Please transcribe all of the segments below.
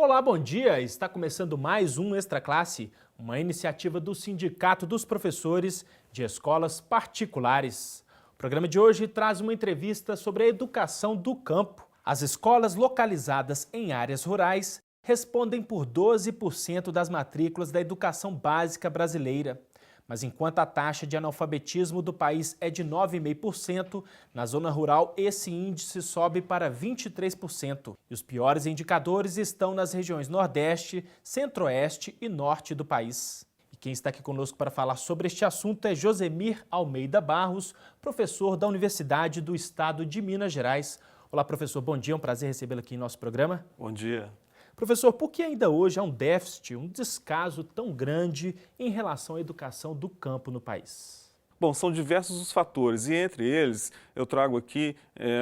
Olá, bom dia! Está começando mais um Extra Classe, uma iniciativa do Sindicato dos Professores de Escolas Particulares. O programa de hoje traz uma entrevista sobre a educação do campo. As escolas localizadas em áreas rurais respondem por 12% das matrículas da educação básica brasileira. Mas enquanto a taxa de analfabetismo do país é de 9,5%, na zona rural esse índice sobe para 23%. E os piores indicadores estão nas regiões Nordeste, Centro-Oeste e Norte do país. E quem está aqui conosco para falar sobre este assunto é Josemir Almeida Barros, professor da Universidade do Estado de Minas Gerais. Olá, professor, bom dia, é um prazer recebê-lo aqui em nosso programa. Bom dia. Professor, por que ainda hoje há um déficit, um descaso tão grande em relação à educação do campo no país? Bom, são diversos os fatores e entre eles eu trago aqui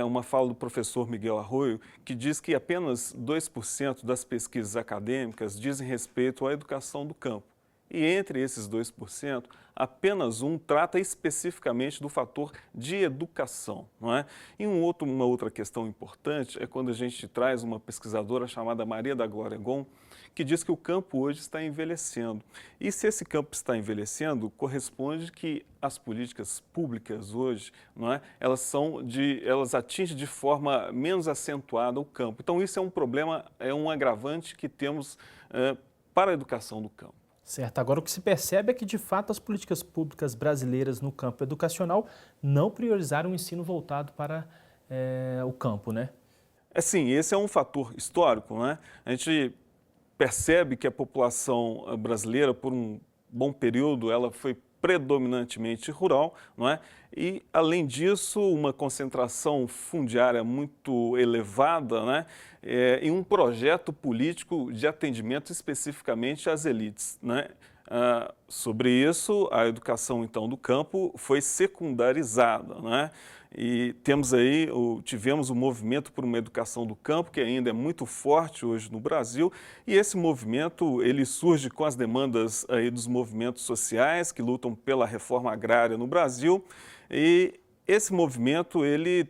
uma fala do professor Miguel Arroio que diz que apenas 2% das pesquisas acadêmicas dizem respeito à educação do campo. E entre esses 2%, apenas um trata especificamente do fator de educação, não é? E uma outra questão importante é quando a gente traz uma pesquisadora chamada Maria da Glória Gon, que diz que o campo hoje está envelhecendo. E se esse campo está envelhecendo, corresponde que as políticas públicas hoje, não é? Elas atingem de forma menos acentuada o campo. Então isso é um problema, é um agravante que temos para a educação do campo. Certo. Agora, o que se percebe é que, de fato, as políticas públicas brasileiras no campo educacional não priorizaram o ensino voltado para o campo, né? Sim, esse é um fator histórico, né? A gente percebe que a população brasileira, por um bom período, ela foi predominantemente rural, não é? E, além disso, uma concentração fundiária muito elevada, né? E um projeto político de atendimento especificamente às elites, né? Sobre isso, a educação, então, do campo foi secundarizada, né? E tivemos o movimento por uma educação do campo, que ainda é muito forte hoje no Brasil, e esse movimento, ele surge com as demandas aí dos movimentos sociais que lutam pela reforma agrária no Brasil, e esse movimento, ele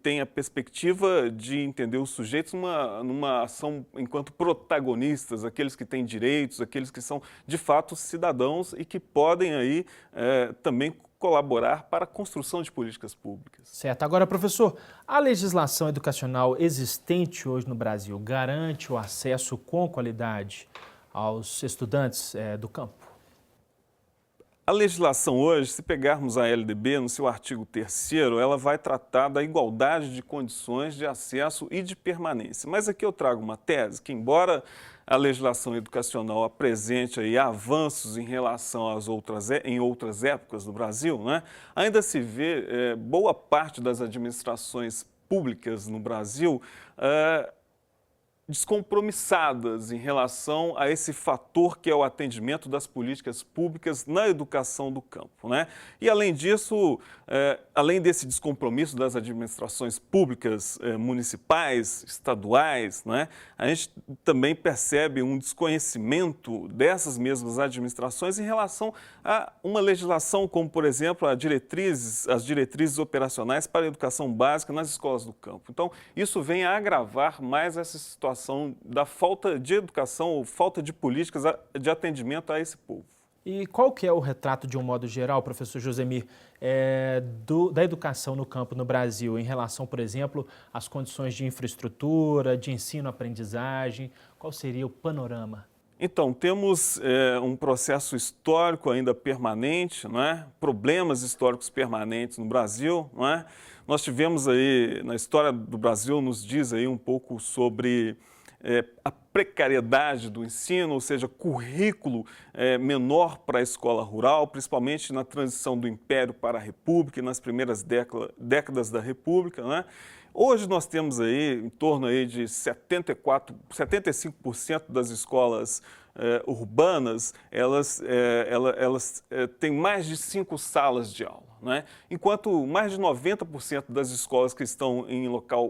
tem a perspectiva de entender os sujeitos numa ação enquanto protagonistas, aqueles que têm direitos, aqueles que são, de fato, cidadãos e que podem aí também colaborar para a construção de políticas públicas. Certo. Agora, professor, a legislação educacional existente hoje no Brasil garante o acesso com qualidade aos estudantes do campo? A legislação hoje, se pegarmos a LDB, no seu artigo 3º, ela vai tratar da igualdade de condições de acesso e de permanência. Mas aqui eu trago uma tese que, embora a legislação educacional apresente aí avanços em relação em outras épocas do Brasil, né, ainda se vê boa parte das administrações públicas no Brasil descompromissadas em relação a esse fator que é o atendimento das políticas públicas na educação do campo, né? E além disso, além desse descompromisso das administrações públicas municipais, estaduais, né, a gente também percebe um desconhecimento dessas mesmas administrações em relação a uma legislação como, por exemplo, as diretrizes operacionais para a educação básica nas escolas do campo. Então, isso vem a agravar mais essa situação da falta de educação ou falta de políticas de atendimento a esse povo. E qual que é o retrato, de um modo geral, professor Josemir, da educação no campo no Brasil, em relação, por exemplo, às condições de infraestrutura, de ensino-aprendizagem? Qual seria o panorama? Então, temos um processo histórico ainda permanente, não é? Problemas históricos permanentes no Brasil, não é? Nós tivemos aí, na história do Brasil, nos diz aí um pouco sobre a precariedade do ensino, ou seja, currículo menor para a escola rural, principalmente na transição do Império para a República e nas primeiras décadas da República, né? Hoje nós temos aí em torno aí de 75% das escolas urbanas, elas têm mais de 5 salas de aula, né? Enquanto mais de 90% das escolas que estão em local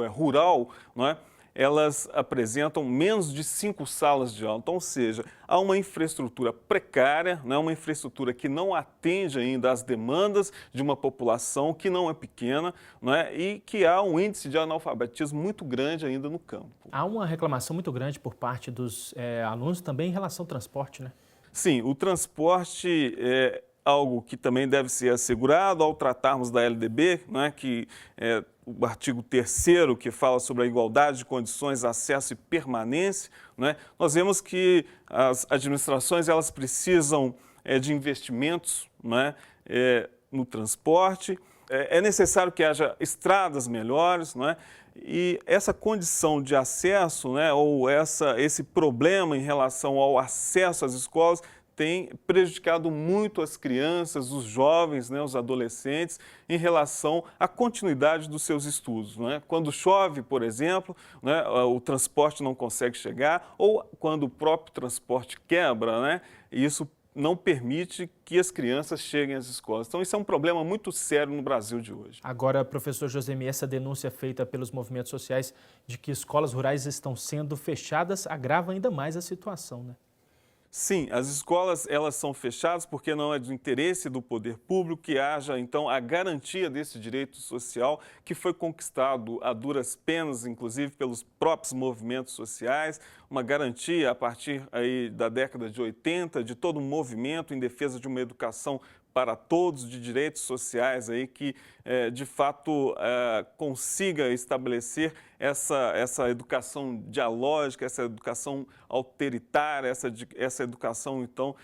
rural, não é, elas apresentam menos de 5 salas de aula. Então, ou seja, há uma infraestrutura precária, né, uma infraestrutura que não atende ainda às demandas de uma população que não é pequena, né, e que há um índice de analfabetismo muito grande ainda no campo. Há uma reclamação muito grande por parte dos alunos também em relação ao transporte, né? Sim, o transporte é algo que também deve ser assegurado ao tratarmos da LDB, né, que é o artigo 3º, que fala sobre a igualdade de condições, acesso e permanência, né? Nós vemos que as administrações elas precisam de investimentos, né, no transporte, é necessário que haja estradas melhores, né? E essa condição de acesso, né, ou esse problema em relação ao acesso às escolas tem prejudicado muito as crianças, os jovens, né, os adolescentes, em relação à continuidade dos seus estudos, né? Quando chove, por exemplo, né, o transporte não consegue chegar, ou quando o próprio transporte quebra, né, isso não permite que as crianças cheguem às escolas. Então, isso é um problema muito sério no Brasil de hoje. Agora, professor Josemi, essa denúncia feita pelos movimentos sociais de que escolas rurais estão sendo fechadas agrava ainda mais a situação, né? Sim, as escolas elas são fechadas porque não é do interesse do poder público que haja, então, a garantia desse direito social que foi conquistado a duras penas, inclusive pelos próprios movimentos sociais, uma garantia a partir aí da década de 80 de todo um movimento em defesa de uma educação para todos, de direitos sociais aí que, de fato, consiga estabelecer essa educação dialógica, essa educação autoritária, essa educação, então,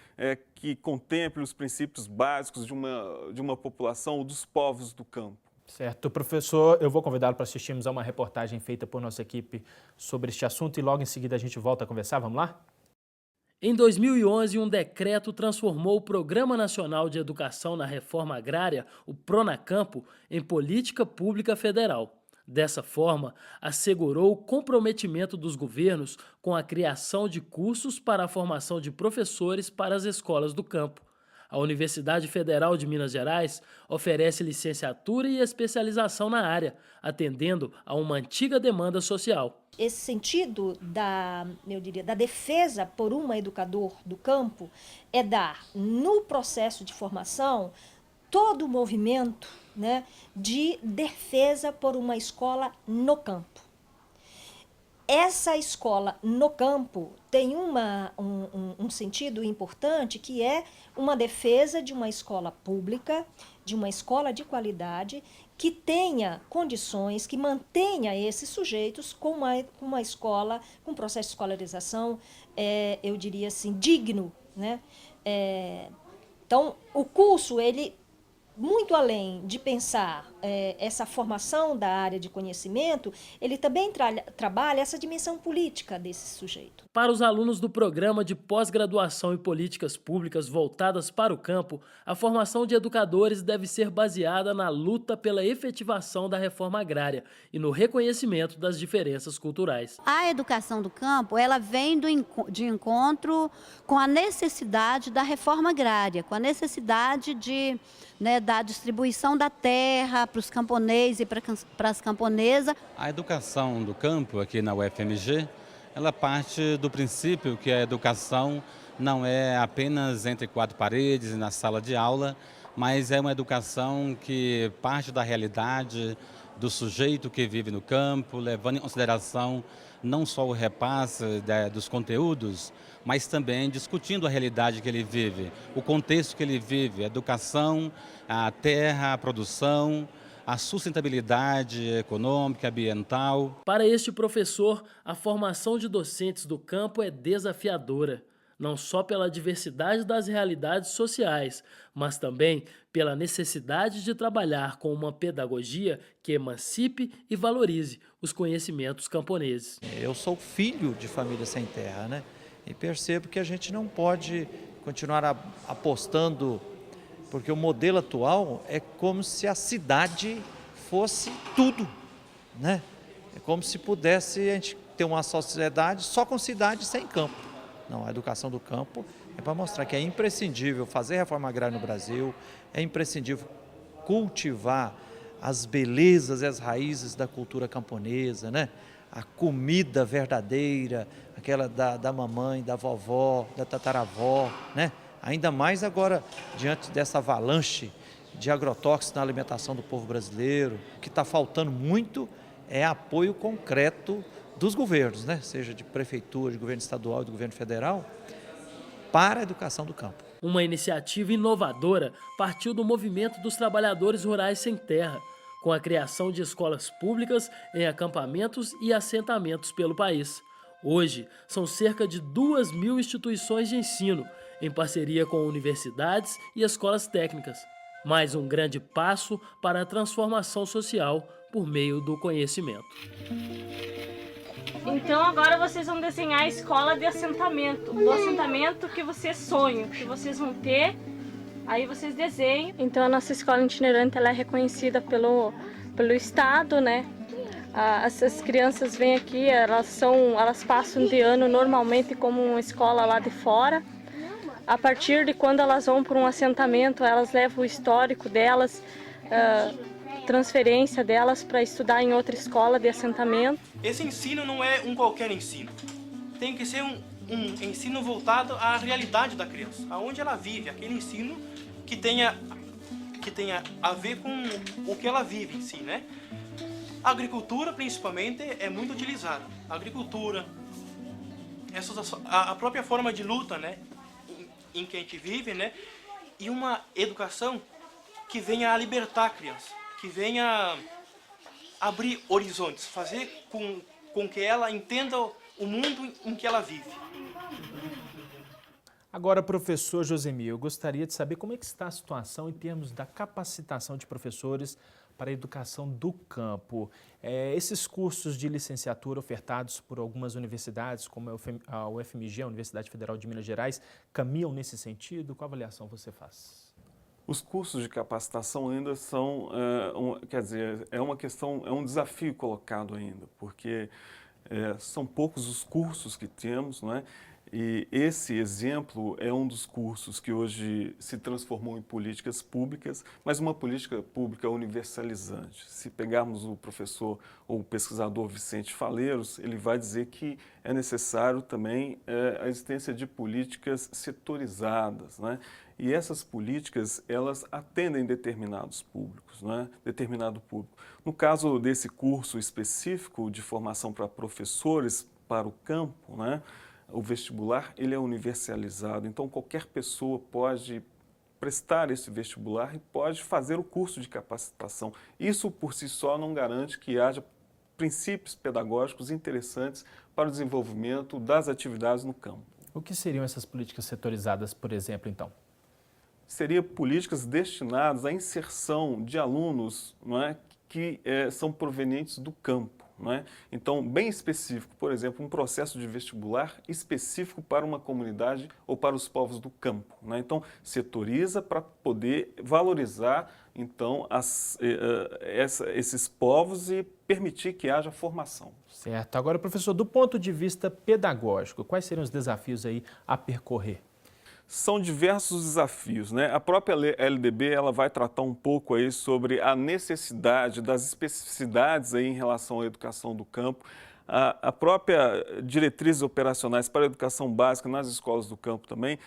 que contemple os princípios básicos de uma população, dos povos do campo. Certo. Professor, eu vou convidá-lo para assistirmos a uma reportagem feita por nossa equipe sobre este assunto e logo em seguida a gente volta a conversar. Vamos lá? Em 2011, um decreto transformou o Programa Nacional de Educação na Reforma Agrária, o PRONACAMPO, em política pública federal. Dessa forma, assegurou o comprometimento dos governos com a criação de cursos para a formação de professores para as escolas do campo. A Universidade Federal de Minas Gerais oferece licenciatura e especialização na área, atendendo a uma antiga demanda social. Esse sentido da defesa por um educador do campo é dar, no processo de formação, todo o movimento, né, de defesa por uma escola no campo. Essa escola no campo tem um sentido importante, que é uma defesa de uma escola pública, de uma escola de qualidade, que tenha condições, que mantenha esses sujeitos com uma escola, com um processo de escolarização, eu diria assim, digno, né? Então, o curso, ele, muito além de pensar essa formação da área de conhecimento, ele também trabalha essa dimensão política desse sujeito. Para os alunos do programa de pós-graduação em políticas públicas voltadas para o campo, a formação de educadores deve ser baseada na luta pela efetivação da reforma agrária e no reconhecimento das diferenças culturais. A educação do campo, ela vem de encontro com a necessidade da reforma agrária, com a necessidade da distribuição da terra para os camponeses e para as camponesas. A educação do campo aqui na UFMG, ela parte do princípio que a educação não é apenas entre 4 paredes na sala de aula, mas é uma educação que parte da realidade do sujeito que vive no campo, levando em consideração não só o repasse dos conteúdos, mas também discutindo a realidade que ele vive, o contexto que ele vive, a educação, a terra, a produção, a sustentabilidade econômica, ambiental. Para este professor, a formação de docentes do campo é desafiadora, não só pela diversidade das realidades sociais, mas também pela necessidade de trabalhar com uma pedagogia que emancipe e valorize os conhecimentos camponeses. Eu sou filho de família sem terra, né? E percebo que a gente não pode continuar apostando, porque o modelo atual é como se a cidade fosse tudo, né? É como se pudesse a gente ter uma sociedade só com cidade sem campo. Não, a educação do campo é para mostrar que é imprescindível fazer reforma agrária no Brasil, é imprescindível cultivar as belezas e as raízes da cultura camponesa, né? a comida verdadeira, aquela da mamãe, da vovó, da tataravó, né? Ainda mais agora, diante dessa avalanche de agrotóxicos na alimentação do povo brasileiro. O que está faltando muito é apoio concreto dos governos, né? Seja de prefeitura, de governo estadual e do governo federal, para a educação do campo. Uma iniciativa inovadora partiu do movimento dos trabalhadores rurais sem terra, com a criação de escolas públicas em acampamentos e assentamentos pelo país. Hoje, são cerca de 2.000 instituições de ensino, em parceria com universidades e escolas técnicas. Mais um grande passo para a transformação social por meio do conhecimento. Então agora vocês vão desenhar a escola de assentamento, do assentamento que vocês sonham, que vocês vão ter, aí vocês desenham. Então a nossa escola itinerante ela é reconhecida pelo Estado, né? Essas crianças vêm aqui, elas passam de ano normalmente como uma escola lá de fora. A partir de quando elas vão para um assentamento, elas levam o histórico delas, transferência delas para estudar em outra escola de assentamento. Esse ensino não é um qualquer ensino. Tem que ser um ensino voltado à realidade da criança, aonde ela vive, aquele ensino que tenha a ver com o que ela vive em si, né? A agricultura, principalmente, é muito utilizada. A agricultura, a própria forma de luta, né, em que a gente vive, né, e uma educação que venha a libertar a criança, que venha abrir horizontes, fazer com que ela entenda o mundo em que ela vive. Agora, professor Josemir, eu gostaria de saber como é que está a situação em termos da capacitação de professores para a educação do campo. Esses cursos de licenciatura ofertados por algumas universidades, como a UFMG, a Universidade Federal de Minas Gerais, caminham nesse sentido? Qual avaliação você faz? Os cursos de capacitação ainda são, é um desafio colocado ainda, porque são poucos os cursos que temos, não é? E esse exemplo é um dos cursos que hoje se transformou em políticas públicas, mas uma política pública universalizante. Se pegarmos o professor ou o pesquisador Vicente Faleiros, ele vai dizer que é necessário também a existência de políticas setorizadas, né? E essas políticas, elas atendem determinados públicos, né? Determinado público. No caso desse curso específico de formação para professores para o campo, né? O vestibular, ele é universalizado, então qualquer pessoa pode prestar esse vestibular e pode fazer o curso de capacitação. Isso por si só não garante que haja princípios pedagógicos interessantes para o desenvolvimento das atividades no campo. O que seriam essas políticas setorizadas, por exemplo, então? Seriam políticas destinadas à inserção de alunos, não é, que são provenientes do campo. Não é? Então, bem específico, por exemplo, um processo de vestibular específico para uma comunidade ou para os povos do campo. Não é? Então, setoriza para poder valorizar então, esses povos e permitir que haja formação. Certo. Agora, professor, do ponto de vista pedagógico, quais seriam os desafios aí a percorrer? São diversos desafios, né? A própria LDB ela vai tratar um pouco aí sobre a necessidade das especificidades aí em relação à educação do campo. A própria diretrizes operacionais para a educação básica nas escolas do campo também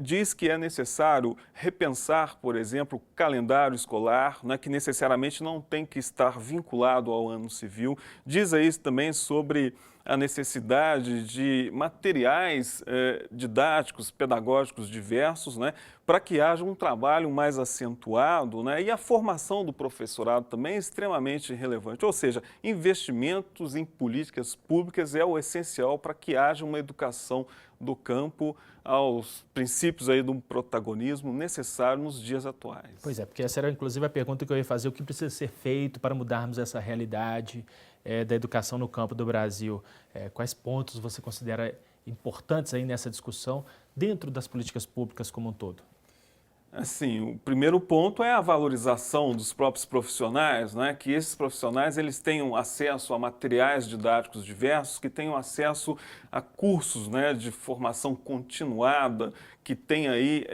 diz que é necessário repensar, por exemplo, o calendário escolar, né, que necessariamente não tem que estar vinculado ao ano civil. Diz aí também sobre a necessidade de materiais didáticos, pedagógicos diversos, né, para que haja um trabalho mais acentuado, né, e a formação do professorado também é extremamente relevante. Ou seja, investimentos em políticas públicas é o essencial para que haja uma educação do campo aos princípios aí do protagonismo necessário nos dias atuais. Pois é, porque essa era inclusive a pergunta que eu ia fazer, o que precisa ser feito para mudarmos essa realidade da educação no campo do Brasil? Quais pontos você considera importantes aí nessa discussão dentro das políticas públicas como um todo? Assim, o primeiro ponto é a valorização dos próprios profissionais, né? Que esses profissionais eles tenham acesso a materiais didáticos diversos, que tenham acesso a cursos, né, de formação continuada, que tenha aí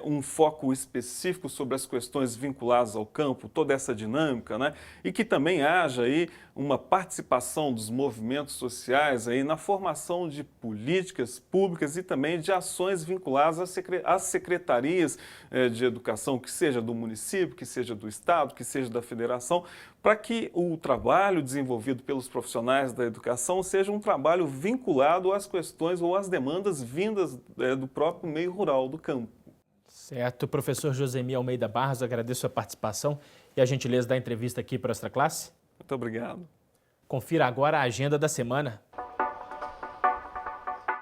um foco específico sobre as questões vinculadas ao campo, toda essa dinâmica, né? E que também haja aí uma participação dos movimentos sociais aí na formação de políticas públicas e também de ações vinculadas às secretarias de educação, que seja do município, que seja do estado, que seja da federação, para que o trabalho desenvolvido pelos profissionais da educação seja um trabalho vinculado às questões ou às demandas vindas do próprio meio rural, do campo. Certo. Professor Josemir Almeida Barros, agradeço a participação e a gentileza da entrevista aqui para a Extra Classe. Muito obrigado. Confira agora a agenda da semana.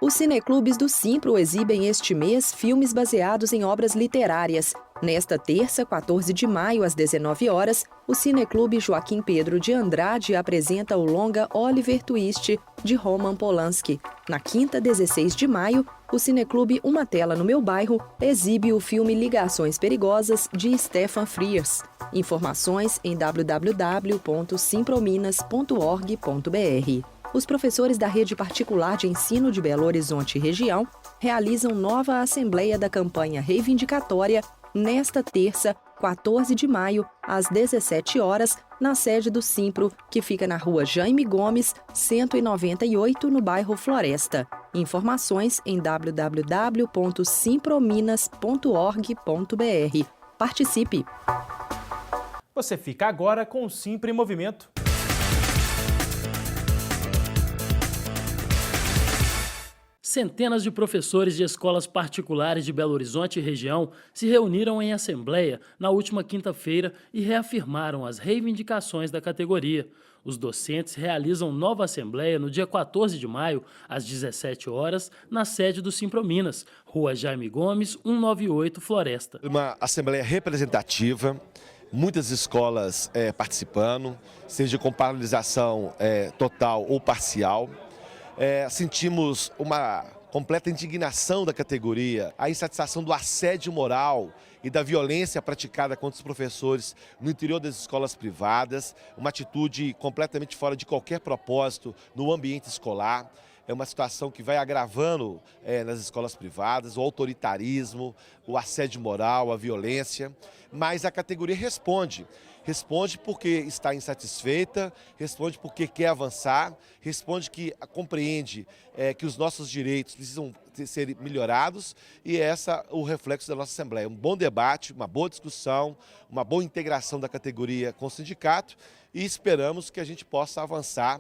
Os cineclubes do Simpro exibem este mês filmes baseados em obras literárias. Nesta terça, 14 de maio, às 19 horas, o Cineclube Joaquim Pedro de Andrade apresenta o longa Oliver Twist, de Roman Polanski. Na quinta, 16 de maio, o Cineclube Uma Tela no Meu Bairro exibe o filme Ligações Perigosas, de Stefan Frears. Informações em www.simprominas.org.br. Os professores da Rede Particular de Ensino de Belo Horizonte e Região realizam nova assembleia da campanha reivindicatória nesta terça, 14 de maio, às 17 horas, na sede do Simpro, que fica na rua Jaime Gomes, 198, no bairro Floresta. Informações em www.simprominas.org.br. Participe! Você fica agora com o Simpro em Movimento. Centenas de professores de escolas particulares de Belo Horizonte e região se reuniram em assembleia na última quinta-feira e reafirmaram as reivindicações da categoria. Os docentes realizam nova assembleia no dia 14 de maio, às 17 horas, na sede do Simprominas, Rua Jaime Gomes, 198, Floresta. Uma assembleia representativa, muitas escolas participando, seja com paralisação total ou parcial. Sentimos uma completa indignação da categoria, a insatisfação do assédio moral e da violência praticada contra os professores no interior das escolas privadas, uma atitude completamente fora de qualquer propósito no ambiente escolar. É uma situação que vai agravando nas escolas privadas, o autoritarismo, o assédio moral, a violência, mas a categoria responde. Responde porque está insatisfeita, responde porque quer avançar, responde que compreende que os nossos direitos precisam ser melhorados e esse é o reflexo da nossa Assembleia. Um bom debate, uma boa discussão, uma boa integração da categoria com o sindicato e esperamos que a gente possa avançar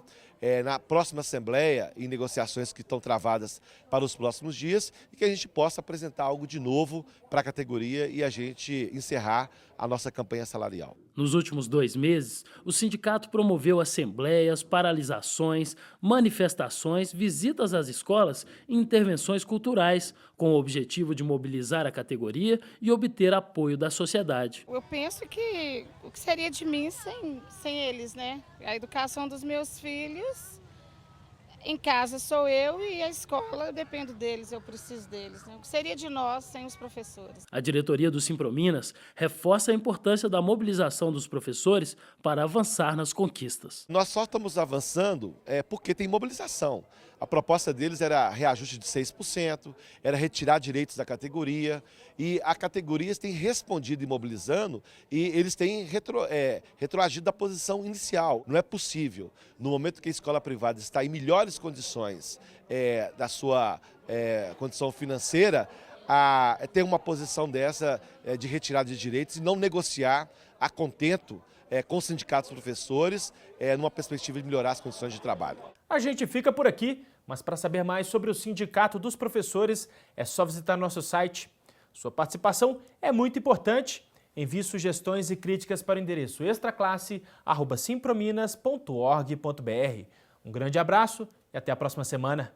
na próxima Assembleia, em negociações que estão travadas para os próximos dias e que a gente possa apresentar algo de novo para a categoria e a gente encerrar a nossa campanha salarial. Nos últimos 2 meses, o sindicato promoveu assembleias, paralisações, manifestações, visitas às escolas e intervenções culturais, com o objetivo de mobilizar a categoria e obter apoio da sociedade. Eu penso que o que seria de mim sem eles, né? A educação dos meus filhos, em casa sou eu e a escola eu dependo deles, eu preciso deles, né? O que seria de nós sem os professores? A diretoria do Simprominas reforça a importância da mobilização dos professores para avançar nas conquistas. Nós só estamos avançando porque tem mobilização. A proposta deles era reajuste de 6%, era retirar direitos da categoria e a categoria tem respondido e mobilizando e eles têm retroagido da posição inicial. Não é possível, no momento que a escola privada está em melhores condições da sua condição financeira, ter uma posição dessa de retirada de direitos e não negociar a contento com os sindicatos professores, numa perspectiva de melhorar as condições de trabalho. A gente fica por aqui, mas para saber mais sobre o Sindicato dos Professores, é só visitar nosso site. Sua participação é muito importante. Envie sugestões e críticas para o endereço extraclasse@simprominas.org.br. Um grande abraço e até a próxima semana.